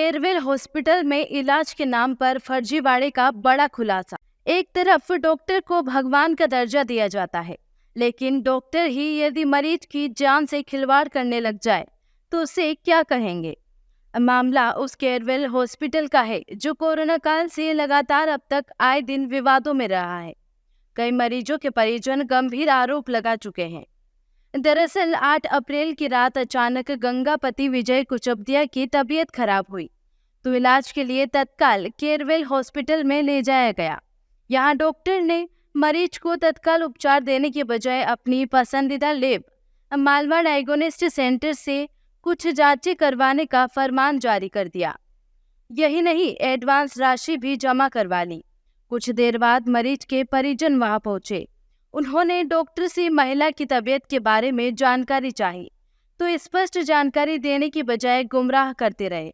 Carewell hospital में इलाज के नाम पर फर्जीवाड़े का बड़ा खुलासा। एक तरफ डॉक्टर को भगवान का दर्जा दिया जाता है, लेकिन डॉक्टर ही यदि मरीज की जान से खिलवाड़ करने लग जाए तो उसे क्या कहेंगे। मामला उस केरवेल हॉस्पिटल का है जो कोरोना काल से लगातार अब तक आए दिन विवादों में रहा है। कई मरीजों के परिजन गंभीर आरोप लगा चुके हैं। दरअसल 8 अप्रैल की रात अचानक गंगापति विजय कुचब्दिया की तबीयत खराब हुई, तो इलाज के लिए तत्काल केरवेल हॉस्पिटल में ले जाया गया। यहाँ डॉक्टर ने मरीज को तत्काल उपचार देने के बजाय अपनी पसंदीदा लैब मालवा डायग्नोस्टिक सेंटर से कुछ जांचें करवाने का फरमान जारी कर दिया। यही नहीं, एडवांस राशि भी जमा करवा ली। कुछ देर बाद मरीज के परिजन वहां पहुंचे। उन्होंने डॉक्टर से महिला की तबीयत के बारे में जानकारी चाही, तो स्पष्ट जानकारी देने की बजाय गुमराह करते रहे।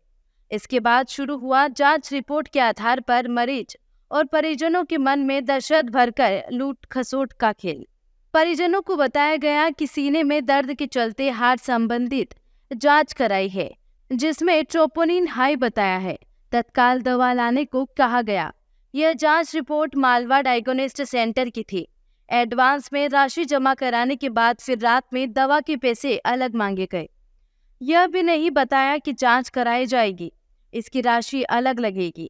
इसके बाद शुरू हुआ जांच रिपोर्ट के आधार पर मरीज और परिजनों के मन में दहशत भरकर लूट खसोट का खेल। परिजनों को बताया गया कि सीने में दर्द के चलते हार्ट संबंधित जांच कराई है, जिसमें ट्रोपोनिन हाई बताया है। तत्काल दवा लाने को कहा गया। यह जांच रिपोर्ट मालवा डायग्नोस्टिक सेंटर की थी। एडवांस में राशि जमा कराने के बाद फिर रात में दवा के पैसे अलग मांगे गए। यह भी नहीं बताया कि जांच कराई जाएगी, इसकी राशि अलग लगेगी।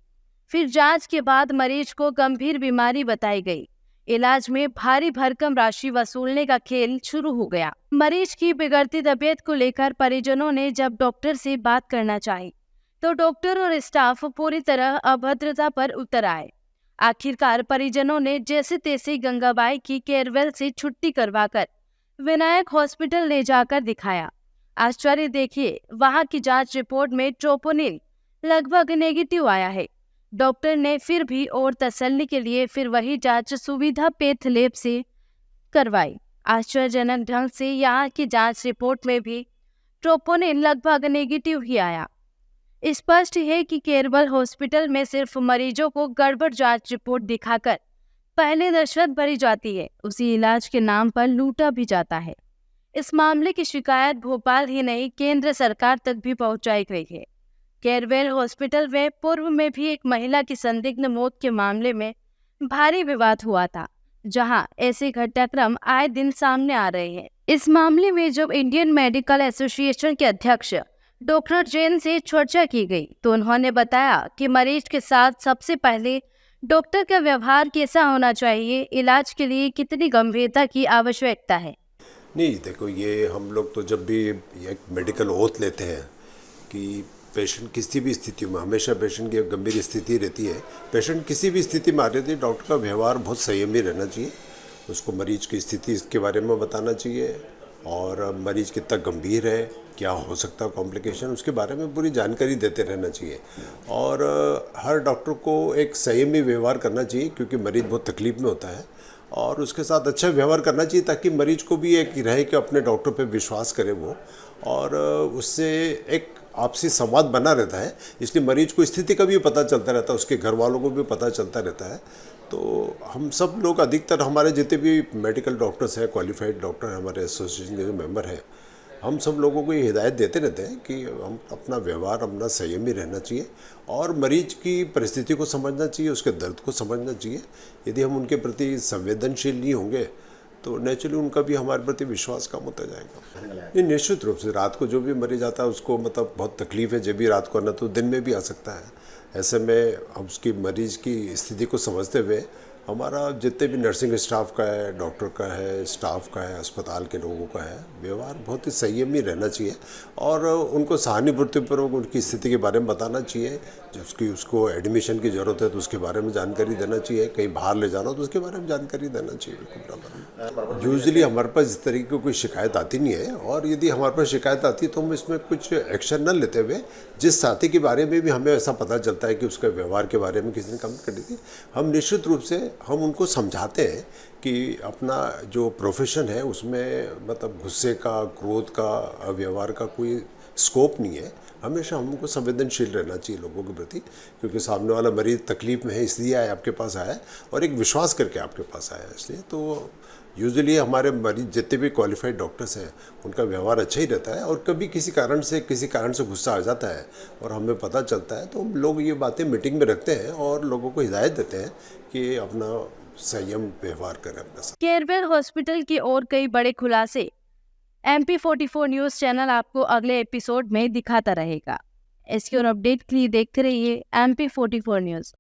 फिर जांच के बाद मरीज को गंभीर बीमारी बताई गई। इलाज में भारी भरकम राशि वसूलने का खेल शुरू हो गया। मरीज की बिगड़ती तबीयत को लेकर परिजनों ने जब डॉक्टर से बात करना चाही, तो डॉक्टर और स्टाफ पूरी तरह अभद्रता पर उतर आए। आखिरकार परिजनों ने जैसे तैसे गंगाबाई की केरवेल से छुट्टी करवाकर विनायक हॉस्पिटल ले जाकर दिखाया। आश्चर्य देखिए, वहां की जांच रिपोर्ट में ट्रोपोनिन लगभग नेगेटिव आया है। डॉक्टर ने फिर भी और तसल्ली के लिए फिर वही जांच सुविधा पैथ लैब से करवाई। आश्चर्यजनक ढंग से यहाँ की जांच रिपोर्ट में भी ट्रोपोनिन लगभग नेगेटिव ही आया। स्पष्ट है कि केरवेल हॉस्पिटल में सिर्फ मरीजों को गड़बड़ जांच रिपोर्ट दिखाकर पहले दहशत भरी जाती है, उसी इलाज के नाम पर लूटा भी जाता है। इस मामले की शिकायत भोपाल ही नहीं, केंद्र सरकार तक भी पहुंचाई गई है। केरवेल हॉस्पिटल में पूर्व में भी एक महिला की संदिग्ध मौत के मामले में भारी विवाद हुआ था, जहां ऐसे घटनाक्रम आए दिन सामने आ रहे हैं। इस मामले में जब इंडियन मेडिकल एसोसिएशन के अध्यक्ष डॉक्टर जैन से चर्चा की गई, तो उन्होंने बताया कि मरीज के साथ सबसे पहले डॉक्टर का व्यवहार कैसा होना चाहिए, इलाज के लिए कितनी गंभीरता की आवश्यकता है। नहीं, देखो, ये हम लोग तो जब भी एक मेडिकल ओथ लेते हैं कि पेशेंट किसी भी स्थिति में, हमेशा पेशेंट की एक गंभीर स्थिति रहती है। पेशेंट किसी भी स्थिति में आ रही थी, डॉक्टर का व्यवहार बहुत संयमी रहना चाहिए। उसको मरीज की स्थिति इसके बारे में बताना चाहिए और मरीज कितना गंभीर है, क्या हो सकता है कॉम्प्लिकेशन, उसके बारे में पूरी जानकारी देते रहना चाहिए। और हर डॉक्टर को एक संयमी व्यवहार करना चाहिए, क्योंकि मरीज बहुत तकलीफ में होता है, और उसके साथ अच्छा व्यवहार करना चाहिए ताकि मरीज को भी एक रहे कि अपने डॉक्टर पे विश्वास करे वो, और उससे एक आपसी संवाद बना रहता है। इसलिए मरीज को स्थिति का भी पता चलता रहता है, उसके घर वालों को भी पता चलता रहता है। तो हम सब लोग, अधिकतर हमारे जितने भी मेडिकल डॉक्टर्स हैं, क्वालिफाइड डॉक्टर हैं, हमारे एसोसिएशन के जो मेंबर हैं, हम सब लोगों को ये हिदायत देते रहते हैं कि हम अपना व्यवहार अपना संयमी रहना चाहिए और मरीज की परिस्थिति को समझना चाहिए, उसके दर्द को समझना चाहिए। यदि हम उनके प्रति संवेदनशील नहीं होंगे तो नेचुरली उनका भी हमारे प्रति विश्वास कम होता जाएगा। ये निश्चित रूप से रात को जो भी मरीज आता है उसको मतलब बहुत तकलीफ है, जब भी रात को आना तो दिन में भी आ सकता है। ऐसे में हम उसकी मरीज की स्थिति को समझते हुए हमारा जितने भी नर्सिंग स्टाफ का है, डॉक्टर का है, स्टाफ का है, अस्पताल के लोगों का है, व्यवहार बहुत ही संयमी रहना चाहिए और उनको सहानुभूतिपूर्वक उनकी स्थिति के बारे में बताना चाहिए। उसको एडमिशन की ज़रूरत है तो उसके बारे में जानकारी देना चाहिए, कहीं बाहर ले जाना हो तो उसके बारे में जानकारी देना चाहिए। बिल्कुल बराबर। यूजुअली हमारे पास इस तरीके की कोई शिकायत आती नहीं है, और यदि हमारे पास शिकायत आती है तो हम इसमें कुछ एक्शन न लेते हुए, जिस साथी के बारे में भी हमें ऐसा पता चलता है कि उसका व्यवहार के बारे में किसी ने कमेंट कर दी थी, हम निश्चित रूप से हम उनको समझाते हैं कि अपना जो प्रोफेशन है उसमें मतलब गुस्से का, क्रोध का, व्यवहार का कोई स्कोप नहीं है। हमेशा हमको संवेदनशील रहना चाहिए लोगों के प्रति, क्योंकि सामने वाला मरीज तकलीफ में है इसलिए आया, आपके पास आया है और एक विश्वास करके आपके पास आया है, इसलिए तो यूजुअली हमारे मरीज जितने भी क्वालिफाइड डॉक्टर्स हैं उनका व्यवहार अच्छा ही रहता है, और कभी किसी कारण से गुस्सा आ जाता है और हमें पता चलता है तो हम लोग ये बातें मीटिंग में रखते हैं और लोगों को हिदायत देते हैं कि अपना संयम व्यवहार करें अपने साथ। केयरवेल हॉस्पिटल की और कई बड़े खुलासे MP44 न्यूज़ चैनल आपको अगले एपिसोड में दिखाता रहेगा। इसकी और अपडेट के लिए देखते रहिए MP44 न्यूज़।